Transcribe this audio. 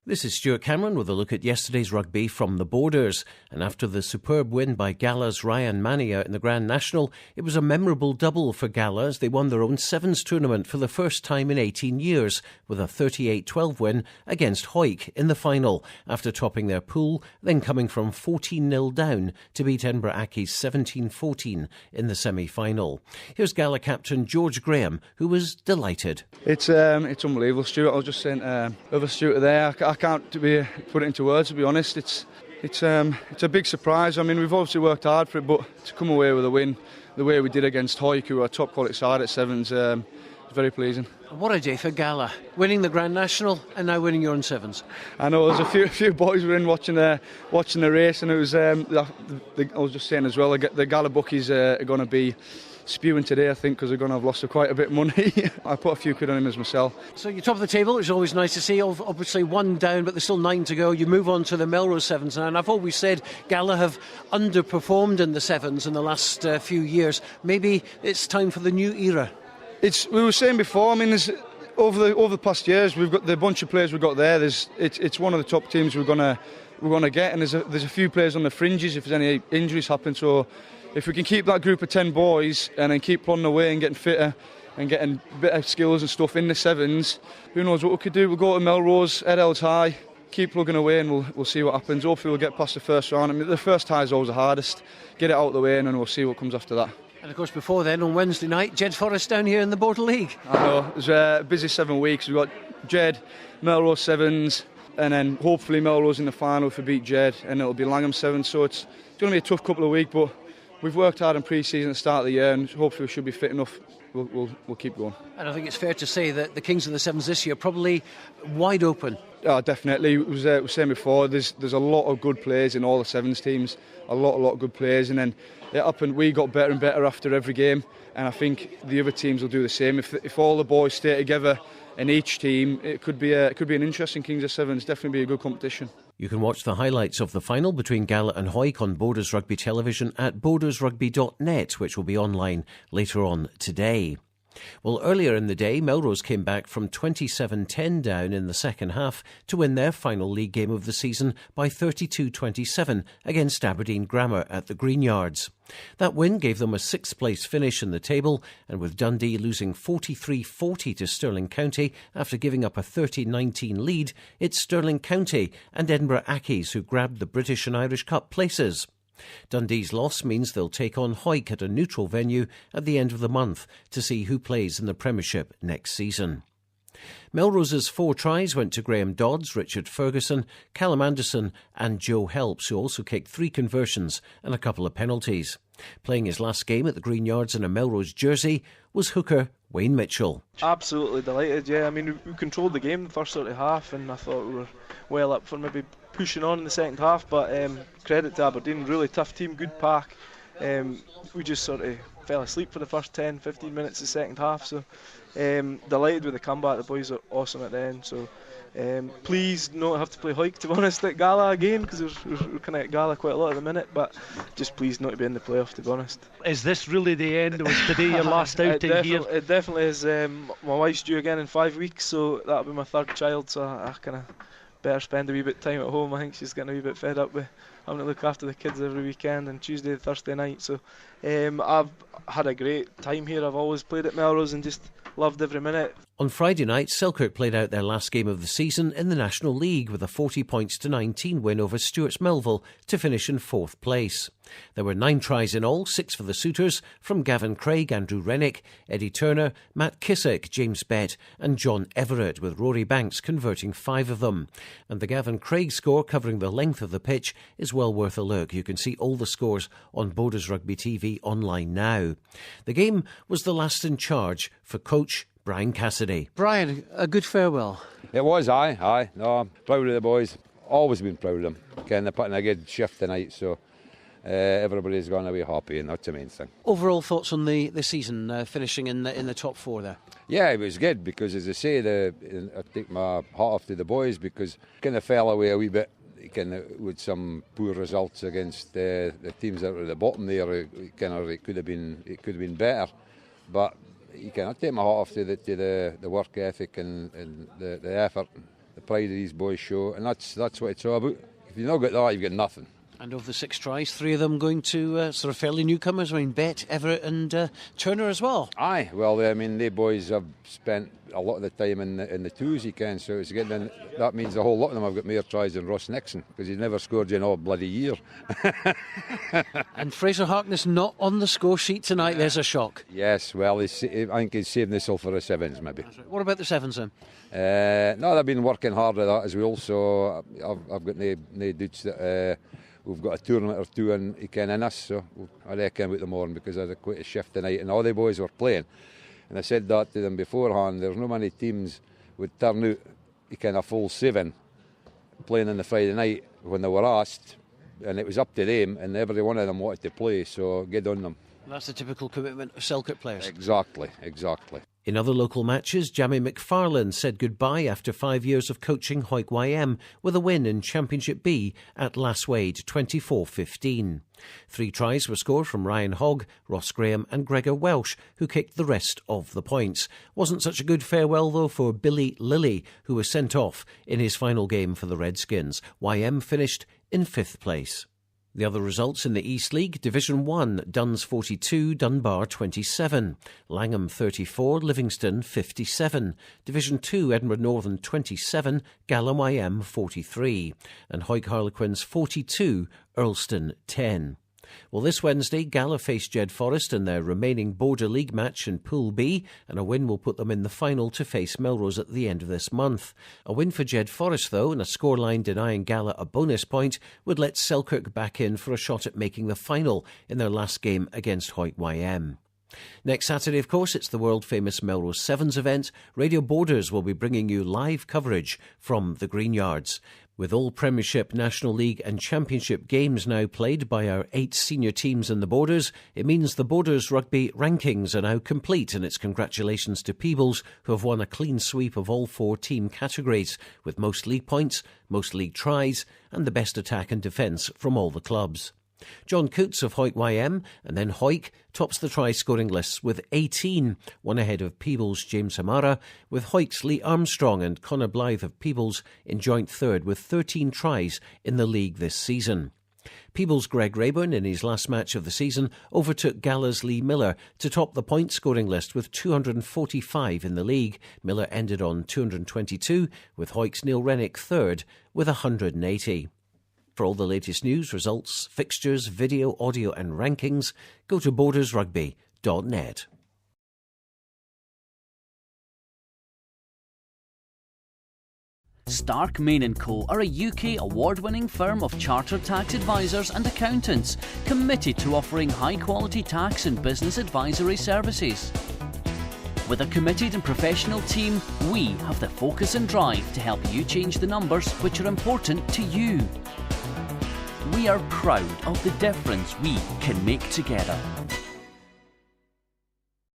This is Stuart Cameron with a look at yesterday's rugby from the Borders. And after the superb win by Gala's Ryan Manny out in the Grand National, it was a memorable double for Gala as they won their own Sevens tournament for the first time in 18 years with a 38-12 win against Hawick in the final after topping their pool, then coming from 14-0 down to beat Edinburgh Accies 17-14 in the semi-final. Here's Gala captain George Graham, who was delighted. It's unbelievable, Stuart. I was just saying over Stuart there, I can't put it into words, to be honest. It's a big surprise. I mean, we've obviously worked hard for it, but to come away with a win the way we did against Hawick, who are a top quality side at Sevens, is very pleasing. What a day for Gala, winning the Grand National and now winning your own Sevens. I know there's a few boys were in watching the race, and it was I was just saying as well, the Gala bookies are going to be spewing today, I think, because they're going to have lost quite a bit of money. I put a few quid on him as myself. So you're top of the table, which is always nice to see. Obviously one down, but there's still 9 to go. You move on to the Melrose Sevens now, and I've always said Gala have underperformed in the Sevens in the last few years. Maybe it's time for the new era. We were saying before, I mean, over the past years, we've got the bunch of players we've got there. It's one of the top teams we're gonna get, and there's a few players on the fringes if there's any injuries happen. So if we can keep that group of 10 boys and then keep plodding away and getting fitter and getting better skills and stuff in the Sevens, who knows what we could do. We'll go to Melrose, head held high, keep plugging away, and we'll see what happens. Hopefully we'll get past the first round. I mean, the first tie is always the hardest. Get it out of the way and then we'll see what comes after that. And of course before then, on Wednesday night, Jed Forrest down here in the Border League. I know, it was a busy 7 weeks. We've got Jed, Melrose Sevens, and then hopefully Melrose in the final if we beat Jed, and it'll be Langham Sevens. So it's going to be a tough couple of weeks, but we've worked hard in pre-season at the start of the year, and hopefully we should be fit enough. We'll keep going. And I think it's fair to say that the Kings of the Sevens this year probably wide open. Definitely. It was saying before, there's a lot of good players in all the Sevens teams, a lot of good players, and then it happened. We got better and better after every game, and I think the other teams will do the same. If all the boys stay together in each team, it could be an interesting Kings of Sevens. Definitely be a good competition. You can watch the highlights of the final between Gala and Hawick on Borders Rugby television at bordersrugby.net, which will be online later on today. Well, earlier in the day, Melrose came back from 27-10 down in the second half to win their final league game of the season by 32-27 against Aberdeen Grammar at the Greenyards. That win gave them a 6th place finish in the table, and with Dundee losing 43-40 to Stirling County after giving up a 30-19 lead, it's Stirling County and Edinburgh Accies who grabbed the British and Irish Cup places. Dundee's loss means they'll take on Hawick at a neutral venue at the end of the month to see who plays in the Premiership next season. Melrose's 4 tries went to Graham Dodds, Richard Ferguson, Callum Anderson and Joe Helps, who also kicked 3 conversions and a couple of penalties. Playing his last game at the Greenyards in a Melrose jersey was hooker Wayne Mitchell. Absolutely delighted, yeah. I mean, we controlled the game the first sort of half, and I thought we were well up for maybe pushing on in the second half, but credit to Aberdeen, really tough team, good pack. We just sort of fell asleep for the first 10-15 minutes of the second half, so delighted with the comeback. The boys are awesome at the end, so pleased not have to play Hawick, to be honest, at Gala again, because we're kind of at Gala quite a lot at the minute, but just pleased not to be in the playoff, to be honest. Is this really the end? Was today your last outing here? It definitely is. My wife's due again in 5 weeks, so that'll be my 3rd child, so I kind of better spend a wee bit of time at home. I think she's getting a wee bit fed up with having to look after the kids every weekend and Tuesday, Thursday night. So I've had a great time here. I've always played at Melrose and just loved every minute. On Friday night, Selkirk played out their last game of the season in the National League with a 40-19 win over Stuart's Melville to finish in 4th place. There were 9 tries in all, 6 for the suitors, from Gavin Craig, Andrew Rennick, Eddie Turner, Matt Kissick, James Bett and John Everett, with Rory Banks converting 5 of them. And the Gavin Craig score, covering the length of the pitch, is well worth a look. You can see all the scores on Borders Rugby TV online now. The game was the last in charge for coach Brian Cassidy. Brian, a good farewell. It was, aye. No, I'm proud of the boys. Always been proud of them. Again, they're putting a good shift tonight, so everybody's going to be happy, and that's the main thing. Overall thoughts on the season, finishing in the top 4 there? Yeah, it was good, because as I say, I take my hat off to the boys, because kind of fell away a wee bit with some poor results against the teams that were at the bottom there. It could have been better, but you cannot take my hat off to the work ethic and the effort the pride of these boys show, and that's what it's all about. If you've not got that, you've got nothing. And of the 6 tries, 3 of them going to sort of fairly newcomers. I mean, Bet, Everett and Turner as well. Aye, well, I mean, they boys have spent a lot of the time in the twos, you can, so it's getting, that means a whole lot of them have got more tries than Ross Nixon, because he's never scored in all bloody year. And Fraser Harkness not on the score sheet tonight, there's a shock. Yes, well, I think he's saving himself for the 7s, maybe. Right. What about the 7s then? No, they've been working hard at that as well, so I've got no doubts that we've got a tournament or 2 in us, so I reckon about the morning, because I had quite a shift tonight and all the boys were playing. And I said that to them beforehand, there's no many teams would turn out a full 7 playing on the Friday night when they were asked, and it was up to them, and every one of them wanted to play, so get on them. That's the typical commitment of Selkirk players. Exactly. In other local matches, Jamie McFarlane said goodbye after 5 years of coaching Hawick YM with a win in Championship B at Lasswade 24-15. 3 tries were scored from Ryan Hogg, Ross Graham and Gregor Welsh, who kicked the rest of the points. Wasn't such a good farewell, though, for Billy Lilly, who was sent off in his final game for the Redskins. YM finished in 5th place. The other results in the East League: Division 1, Duns 42, Dunbar 27, Langham 34, Livingston 57, Division 2, Edinburgh Northern 27, Gala YM 43, and Hawick Harlequins 42, Earlston 10. Well, this Wednesday, Gala face Jed Forest in their remaining Border League match in Pool B, and a win will put them in the final to face Melrose at the end of this month. A win for Jed Forest, though, and a scoreline denying Gala a bonus point, would let Selkirk back in for a shot at making the final in their last game against Hawick YM. Next Saturday, of course, it's the world-famous Melrose Sevens event. Radio Borders will be bringing you live coverage from the Green Yards. With all Premiership, National League and Championship games now played by our 8 senior teams in the Borders, it means the Borders rugby rankings are now complete, and it's congratulations to Peebles, who have won a clean sweep of all 4 team categories, with most league points, most league tries and the best attack and defence from all the clubs. John Coots of Hawick YM and then Hawick tops the try-scoring lists with 18, one ahead of Peebles' James Hamara, with Hawick's Lee Armstrong and Connor Blythe of Peebles in joint third with 13 tries in the league this season. Peebles' Greg Rayburn, in his last match of the season, overtook Gala's Lee Miller to top the point-scoring list with 245 in the league. Miller ended on 222, with Hawick's Neil Rennick third with 180. For all the latest news, results, fixtures, video, audio and rankings, go to bordersrugby.net. Stark, Main & Co. are a UK award-winning firm of chartered tax advisors and accountants committed to offering high-quality tax and business advisory services. With a committed and professional team, we have the focus and drive to help you change the numbers which are important to you. We are proud of the difference we can make together.